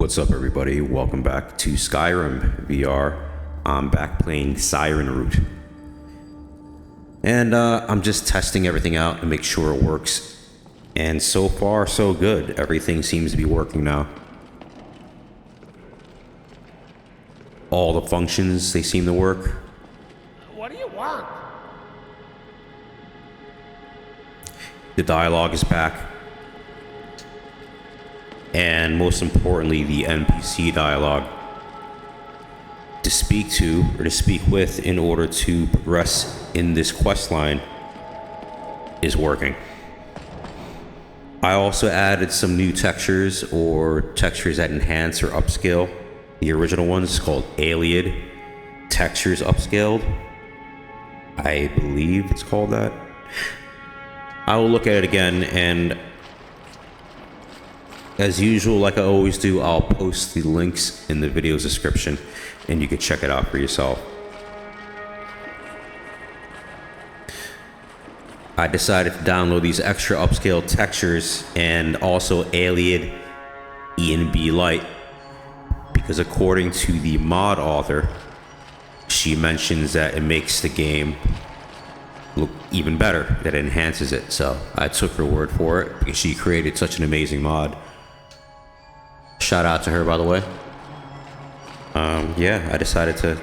What's up, everybody? Welcome back to Skyrim VR. I'm back playing Siren route. And I'm just testing everything out to make sure it works. And so far, so good. Everything seems to be working now. All the functions, they seem to work. What do you want? The dialogue is back. And most importantly, the NPC dialogue to speak to or to speak with in order to progress in this quest line is working. I also added some new textures or textures that enhance or upscale the original ones. It's called Alien Textures Upscaled. I believe it's called that. I will look at it again, and as usual, like I always do, I'll post the links in the video's description and you can check it out for yourself. I decided to download these extra upscale textures and also Alien ENB Light because according to the mod author, she mentions that it makes the game look even better, that it enhances it. So I took her word for it because she created such an amazing mod. Shout out to her, by the way. Yeah, I decided to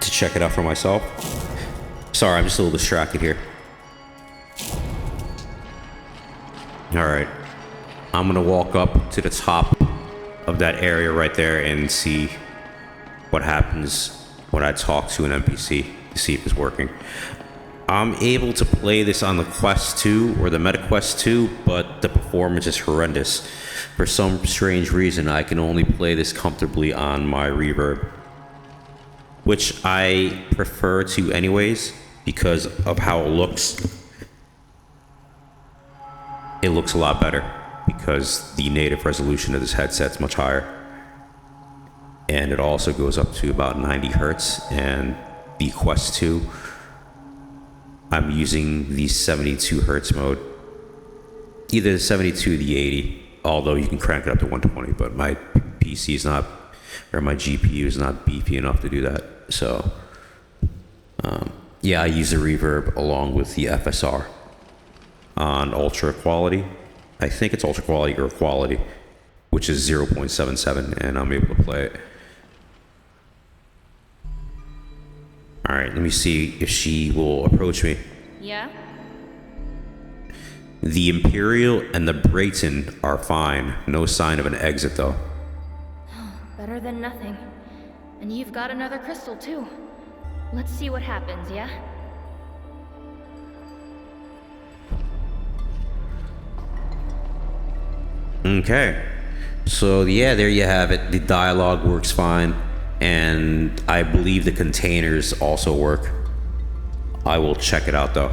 check it out for myself. Sorry, I'm just a little distracted here. Alright. I'm gonna walk up to the top of that area right there and see what happens when I talk to an NPC to see if it's working. I'm able to play this on the Quest 2 or the Meta Quest 2, but the performance is horrendous. For some strange reason, I can only play this comfortably on my Reverb, which I prefer to anyways because of how it looks. It looks a lot better because the native resolution of this headset's much higher. And it also goes up to about 90 hertz, and the Quest 2, I'm using the 72 hertz mode. Either the 72 or the 80, although you can crank it up to 120, but my PC is not, or my GPU is not beefy enough to do that. So, yeah, I use the reverb along with the FSR on ultra quality. I think it's ultra quality or quality, which is 0.77, and I'm able to play it. All right, let me see if she will approach me. Yeah? The Imperial and the Brayton are fine. No sign of an exit, though. Better than nothing. And you've got another crystal, too. Let's see what happens, yeah? Okay. So, yeah, there you have it. The dialogue works fine. And I believe the containers also work. I will check it out, though.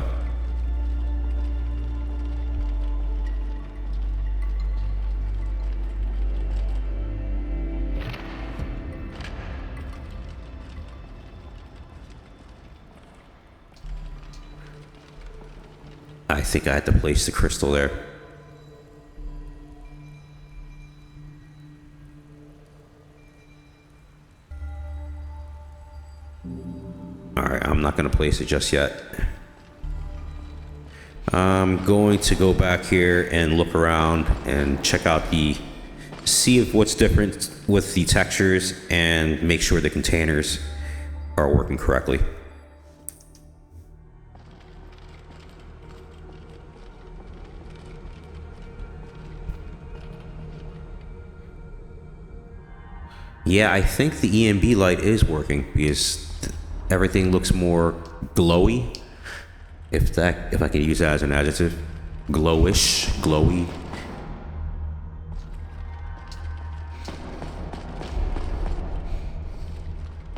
I think I had to place the crystal there. Alright, I'm not going to place it just yet. I'm going to go back here and look around and check out see if what's different with the textures and make sure the containers are working correctly. Yeah, I think the ENB light is working because everything looks more glowy. If I can use that as an adjective. Glowish, glowy.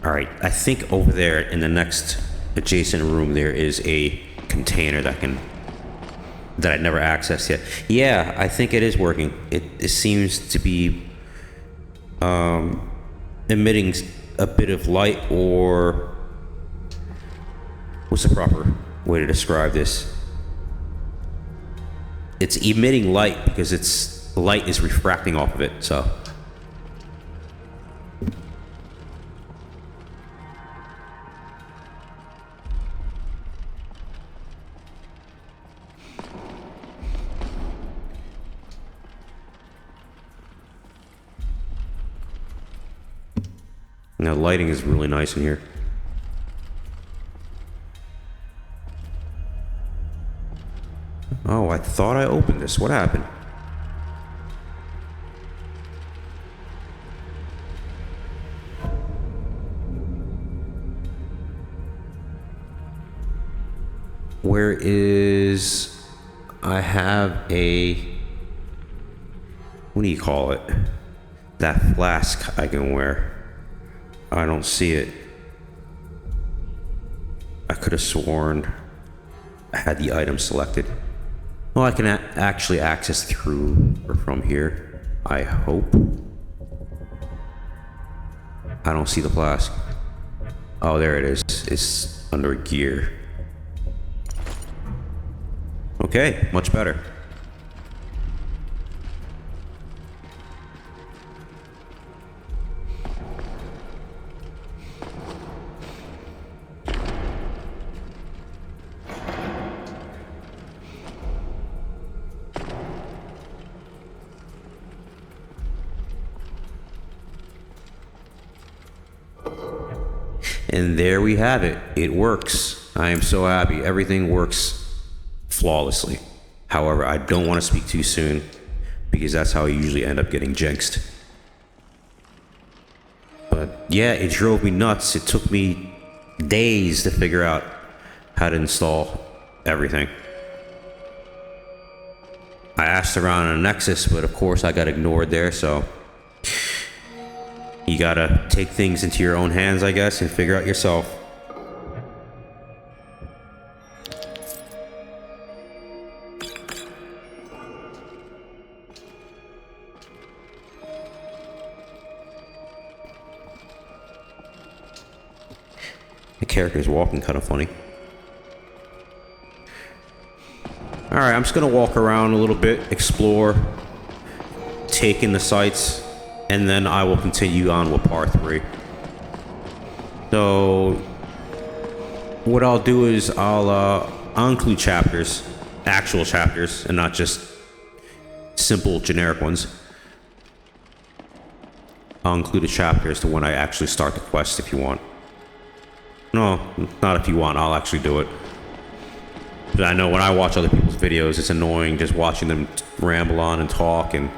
All right, I think over there in the next adjacent room there is a container that I never accessed yet. Yeah, I think it is working. It seems to be emitting a bit of light, or what's the proper way to describe this? it's emitting light because light is refracting off of it, so. Now, lighting is really nice in here. Oh, I thought I opened this. What happened? Where is... I have a... What do you call it? That flask I can wear. I don't see it. I could have sworn I had the item selected. Well, I can actually access through or from here. I hope. I don't see the flask. Oh, there it is. It's under gear. Okay, much better. And there we have it. It works. I am so happy. Everything works flawlessly. However, I don't want to speak too soon because that's how I usually end up getting jinxed. But yeah, it drove me nuts. It took me days to figure out how to install everything. I asked around on a Nexus, but of course I got ignored there, so you gotta take things into your own hands, I guess, and figure out yourself. The character's walking kind of funny. Alright, I'm just gonna walk around a little bit, explore, take in the sights, and then I will continue on with part 3. So, what I'll do is I'll include chapters, actual chapters, and not just simple generic ones. I'll include a chapter as to when I actually start the quest if you want. No, not if you want, I'll actually do it. But I know when I watch other people's videos, it's annoying just watching them ramble on and talk, and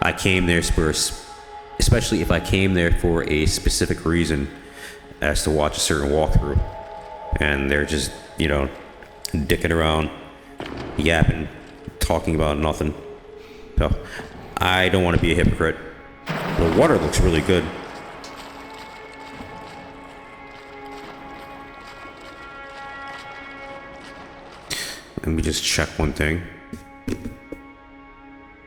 I came there for, especially if I came there for a specific reason as to watch a certain walkthrough, and they're just, you know, dicking around, yapping, talking about nothing. So, I don't want to be a hypocrite. The water looks really good. Let me just check one thing.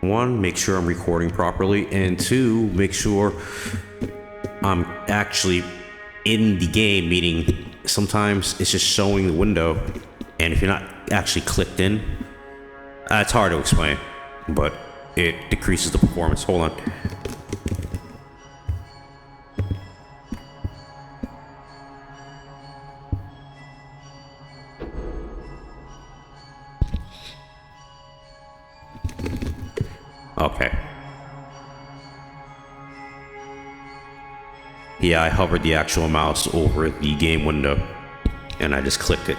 1, make sure I'm recording properly, and 2, make sure I'm actually in the game, meaning sometimes it's just showing the window, and if you're not actually clicked in, it's hard to explain, but it decreases the performance. Hold on. Okay. Yeah, I hovered the actual mouse over the game window, and I just clicked it.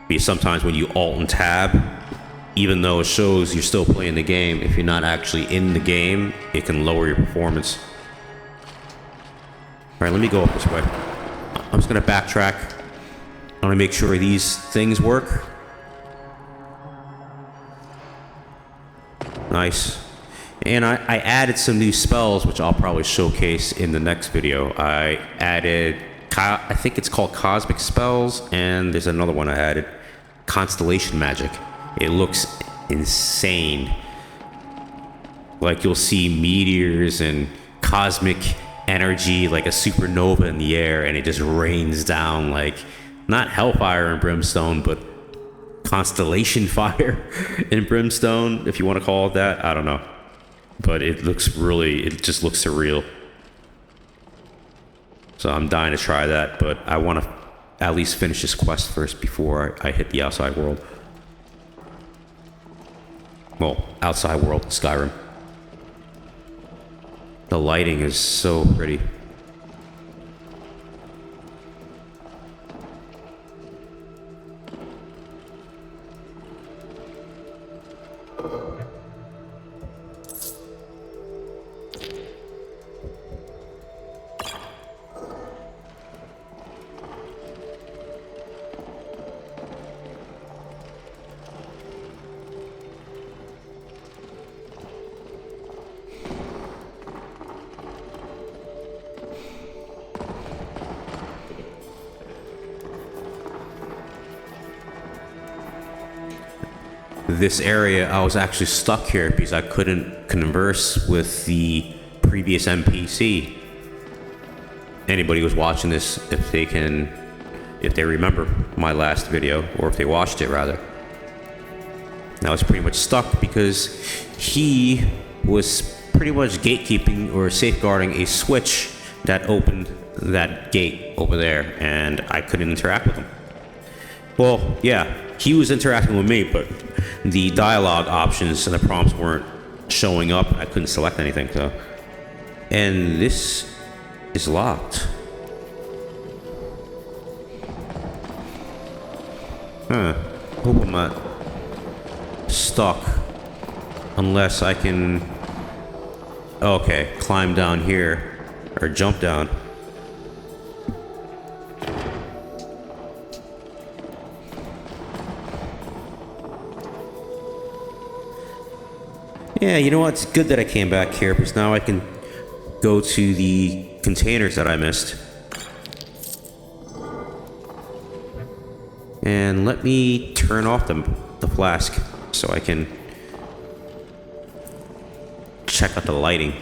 Because sometimes when you Alt and Tab, even though it shows you're still playing the game, if you're not actually in the game, it can lower your performance. Alright, let me go up this way. I'm just gonna backtrack. I wanna make sure these things work. Nice. And I added some new spells, which I'll probably showcase in the next video. I added, I think it's called Cosmic Spells, and there's another one I added, Constellation Magic. It looks insane. Like you'll see meteors and cosmic energy, like a supernova in the air, and it just rains down like not hellfire and brimstone, but constellation fire and brimstone, if you want to call it that. I don't know. But it just looks surreal. So I'm dying to try that, but I want to at least finish this quest first before I hit the outside world. Well, outside world, Skyrim. The lighting is so pretty. This area, I was actually stuck here because I couldn't converse with the previous NPC. Anybody who's watching this, if they remember my last video, or if they watched it rather. I was pretty much stuck because he was pretty much gatekeeping or safeguarding a switch that opened that gate over there, and I couldn't interact with him. Well, yeah, he was interacting with me, but the dialogue options and the prompts weren't showing up. I couldn't select anything, so. And this is locked. Huh. Hope I'm not stuck. Unless I can... Okay, climb down here. Or jump down. Yeah, you know what? It's good that I came back here, because now I can go to the containers that I missed. And let me turn off the flask so I can check out the lighting.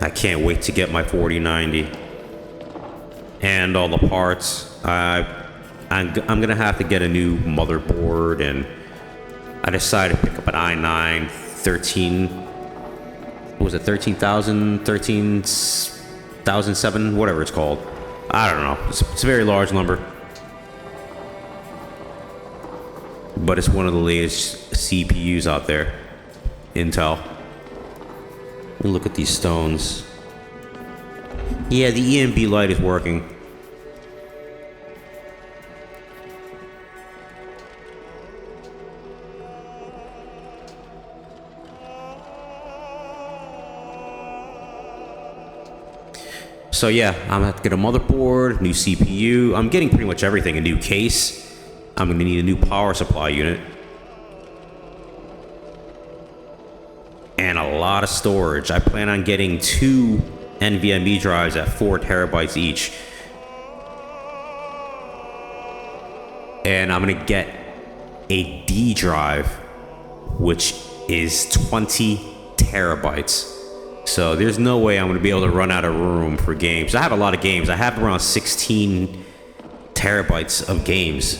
I can't wait to get my 4090 and all the parts. I'm gonna have to get a new motherboard, and I decided to pick up an i9 13. What was it? 13,000, 13,007, whatever it's called. I don't know. It's a very large number, but it's one of the latest CPUs out there. Intel. Let me look at these stones. Yeah, the EMB light is working. So yeah, I'm gonna have to get a motherboard, new CPU. I'm getting pretty much everything. A new case. I'm gonna need a new power supply unit. And a lot of storage. I plan on getting 2 NVMe drives at 4 terabytes each. And I'm gonna get a D drive, which is 20 terabytes. So there's no way I'm going to be able to run out of room for games. I have a lot of games. I have around 16 terabytes of games.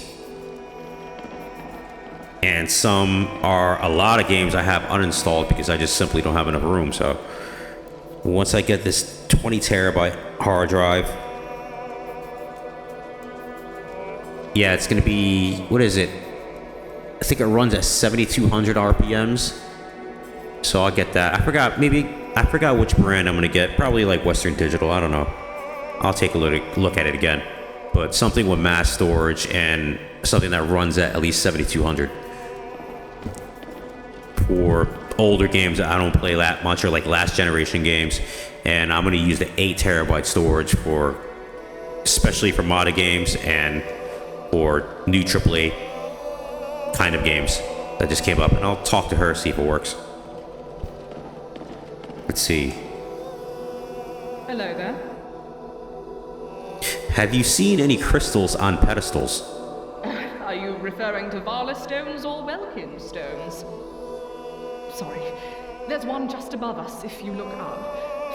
And some are a lot of games I have uninstalled because I just simply don't have enough room. So once I get this 20 terabyte hard drive, yeah, it's going to be, what is it? I think it runs at 7,200 RPMs. So I'll get that. I forgot which brand I'm gonna get. Probably like Western Digital. I don't know. I'll take a look at it again. But something with mass storage and something that runs at least 7,200 for older games that I don't play that much, or like last generation games. And I'm gonna use the 8 terabyte storage for, especially for modded games and for new AAA kind of games that just came up. And I'll talk to her, see if it works. Let's see. Hello there. Have you seen any crystals on pedestals? Are you referring to Vala stones or Welkin stones? Sorry. There's one just above us if you look up.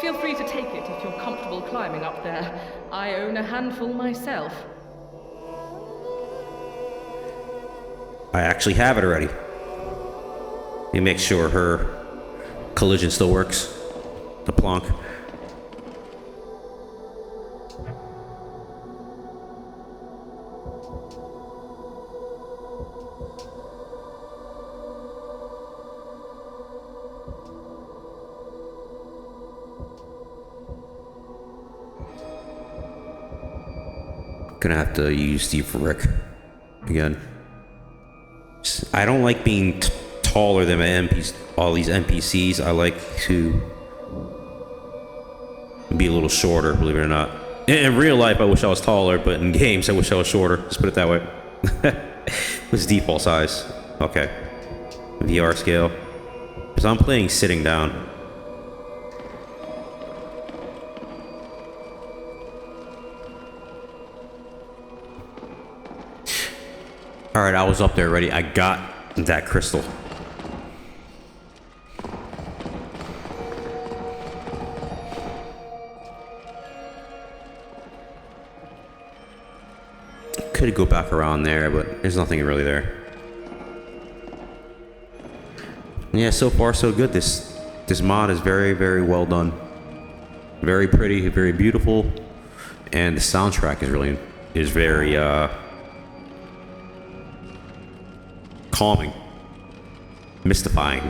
Feel free to take it if you're comfortable climbing up there. I own a handful myself. I actually have it already. Let me make sure her collision still works. The plonk. Gonna have to use the brick again. I don't like being taller than my NPCs. All these NPCs, I like to be a little shorter, believe it or not. In real life, I wish I was taller, but in games, I wish I was shorter. Let's put it that way. What's default size? Okay. VR scale. Because I'm playing sitting down. Alright, I was up there already. I got that crystal. Could go back around there, but there's nothing really there. Yeah, so far so good. This mod is very, very well done. Very pretty, very beautiful, and the soundtrack is very calming, mystifying.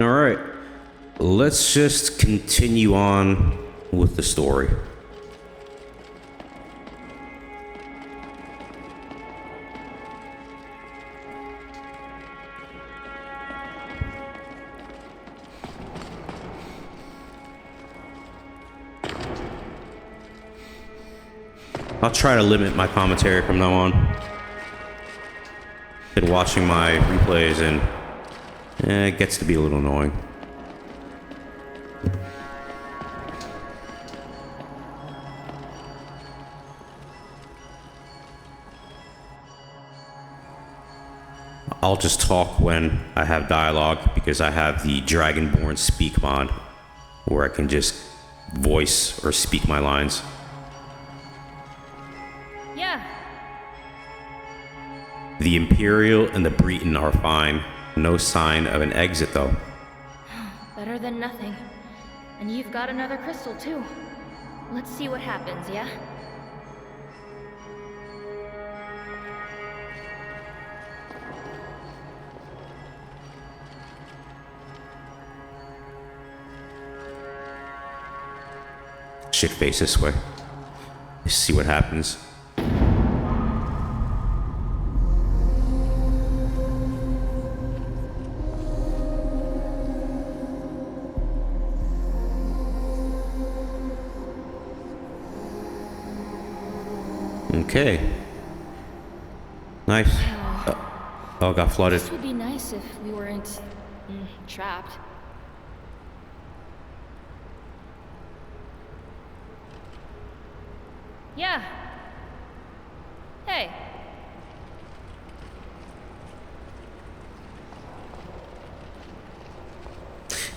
All right, let's just continue on with the story. I'll try to limit my commentary from now on. Been watching my replays and it gets to be a little annoying. I'll just talk when I have dialogue because I have the Dragonborn Speak mod where I can just voice or speak my lines. Yeah. The Imperial and the Breton are fine. No sign of an exit, though. Better than nothing. And you've got another crystal, too. Let's see what happens, yeah? Shit face this way. Let's see what happens. Okay. Nice. Oh, got flooded. This would be nice if we weren't trapped. Yeah. Hey.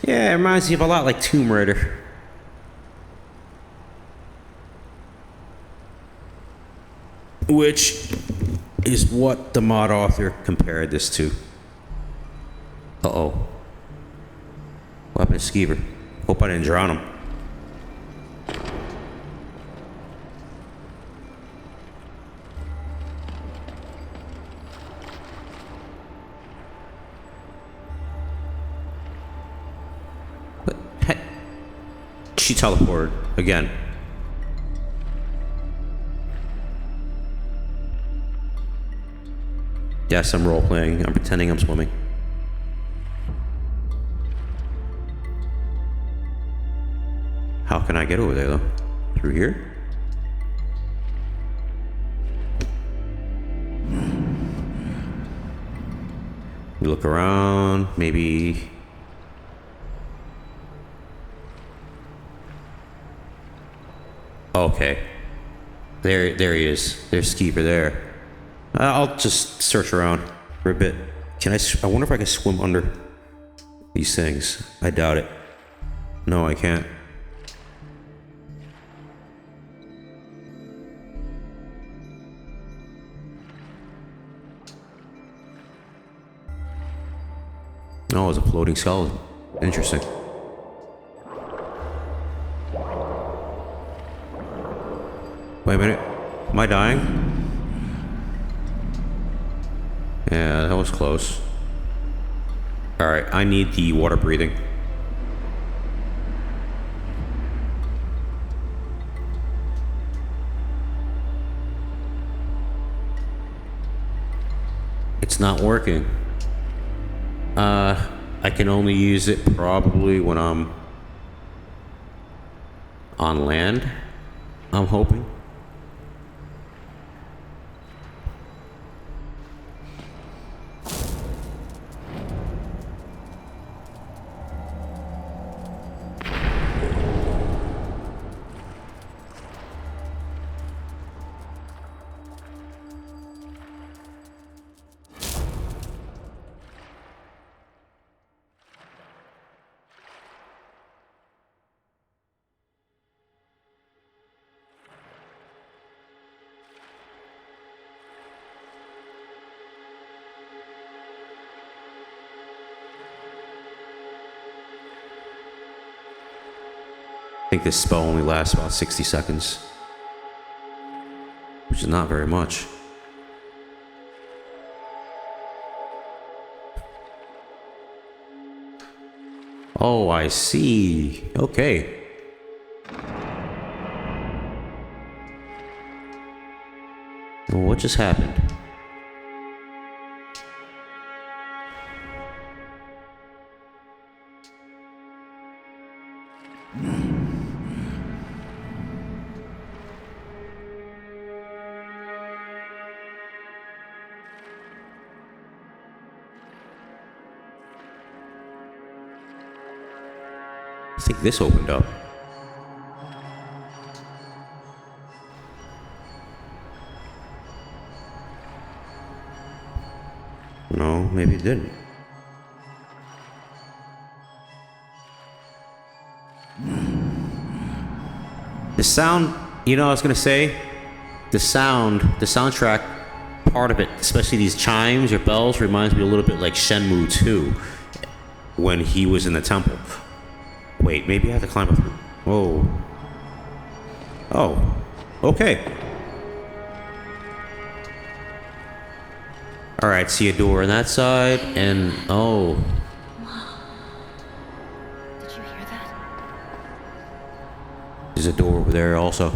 Yeah, it reminds me of a lot like Tomb Raider. Which is what the mod author compared this to. Uh-oh. What happened to Skeever? Hope I didn't drown him. But, hey, she teleported again. Yes, I'm role-playing. I'm pretending I'm swimming. How can I get over there, though? Through here? We look around, maybe... okay. There he is. There's Skeeper there. I'll just search around for a bit. I wonder if I can swim under these things. I doubt it. No, I can't. Oh, it's a floating skeleton. Interesting. Wait a minute. Am I dying? Yeah, that was close. Alright, I need the water breathing. It's not working. I can only use it probably when I'm on land, I'm hoping. I think this spell only lasts about 60 seconds, which is not very much. Oh, I see. Okay. Well, what just happened? I think this opened up. No, maybe it didn't. The sound, I was gonna say, the soundtrack part of it, especially these chimes or bells, reminds me a little bit like Shenmue 2 when he was in the temple. Wait, maybe I have to climb up. Whoa. Oh, okay. Alright, see a door on that side, and oh. Did you hear that? There's a door over there also.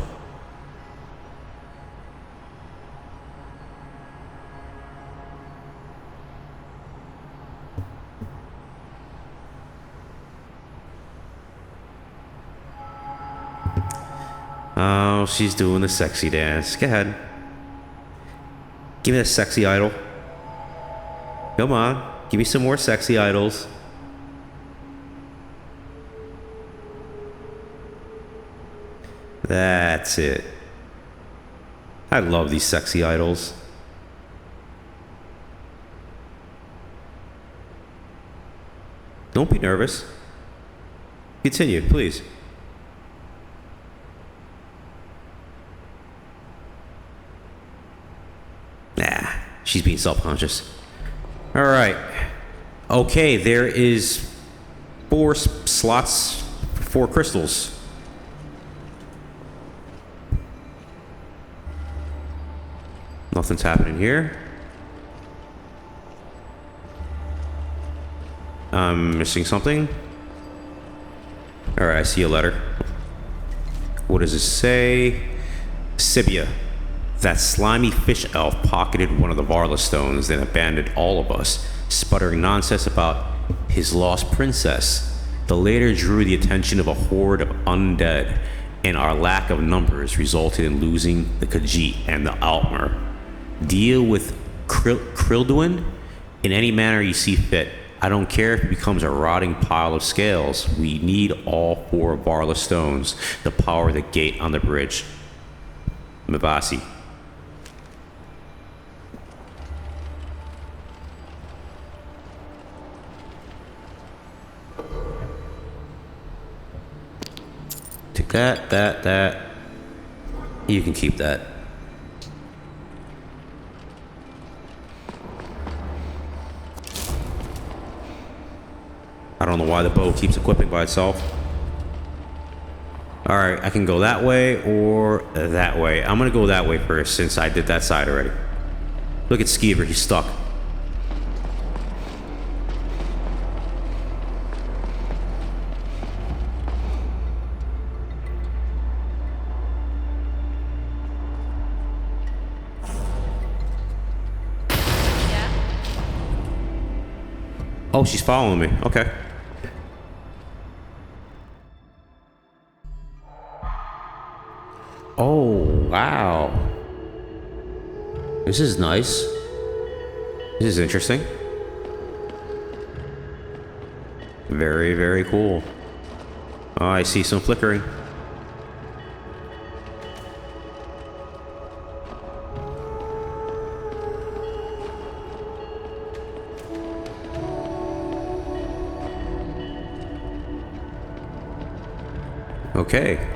Oh, she's doing the sexy dance. Go ahead. Give me that sexy idol. Come on. Give me some more sexy idols. That's it. I love these sexy idols. Don't be nervous. Continue, please. Nah, she's being self-conscious. All right. Okay, there is 4 slots, 4 crystals. Nothing's happening here. I'm missing something. All right, I see a letter. What does it say? Sibia. That slimy fish elf pocketed one of the Varla stones, then abandoned all of us, sputtering nonsense about his lost princess. The latter drew the attention of a horde of undead, and our lack of numbers resulted in losing the Khajiit and the Altmer. Deal with Krilduin in any manner you see fit. I don't care if it becomes a rotting pile of scales. We need all 4 Varla stones to power the gate on the bridge. Mavasi. Take that. You can keep that. I don't know why the bow keeps equipping by itself. Alright, I can go that way or that way. I'm gonna go that way first since I did that side already. Look at Skeever, he's stuck. Oh, she's following me. Okay. Oh, wow. This is nice. This is interesting. Very, very cool. Oh, I see some flickering. Okay.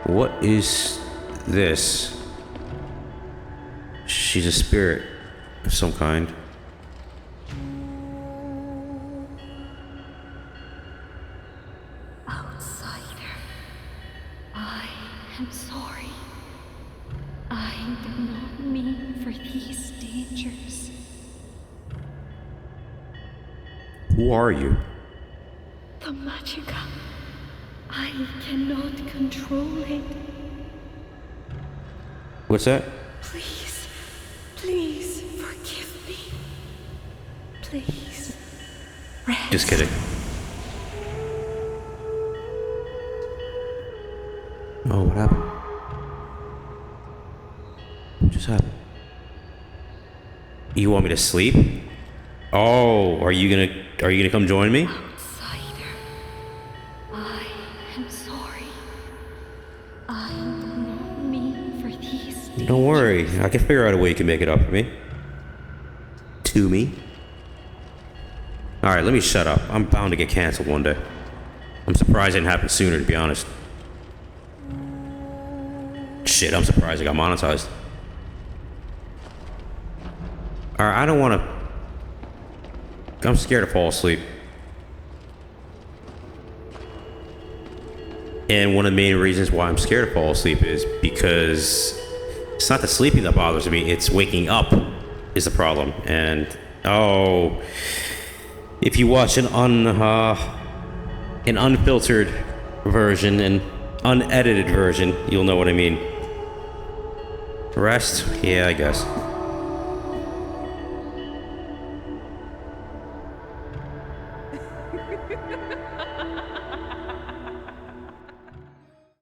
What is this? She's a spirit of some kind. Outsider, I am sorry. I did not mean for these dangers. Who are you? The Magica. I cannot control it. What's that? Please, please forgive me. Please. Rest. Just kidding. Oh, what happened? What just happened? You want me to sleep? Oh, are you gonna come join me? Outsider, I am sorry. I did not mean for these things. Don't worry, I can figure out a way you can make it up for me. To me. Alright, let me shut up. I'm bound to get canceled one day. I'm surprised it didn't happen sooner, to be honest. Shit, I'm surprised I got monetized. Alright, I don't want to... I'm scared to fall asleep. And one of the main reasons why I'm scared to fall asleep is because it's not the sleeping that bothers me, it's waking up is the problem. And, oh... If you watch an unfiltered version, an unedited version, you'll know what I mean. Rest? Yeah, I guess.